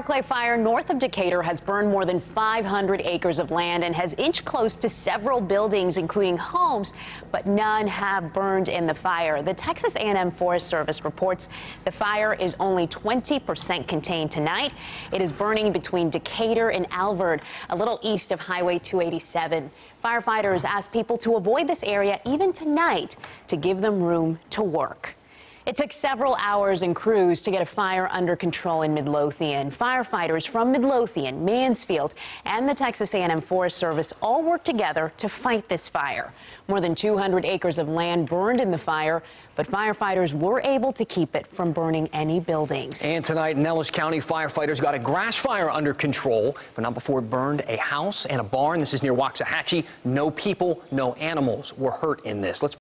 Clay fire north of Decatur has burned more than 500 acres of land and has inched close to several buildings, including homes, but none have burned in the fire. The Texas A&M Forest Service reports the fire is only 20% contained tonight. It is burning between Decatur and Alvord, a little east of Highway 287. Firefighters ask people to avoid this area even tonight to give them room to work. It took several hours and crews to get a fire under control in Midlothian. Firefighters from Midlothian, Mansfield, and the Texas A&M Forest Service all worked together to fight this fire. More than 200 acres of land burned in the fire, but firefighters were able to keep it from burning any buildings. And tonight, Nellis County firefighters got a grass fire under control, but not before it burned a house and a barn. This is near Waxahachie. No people, no animals were hurt in this. Let's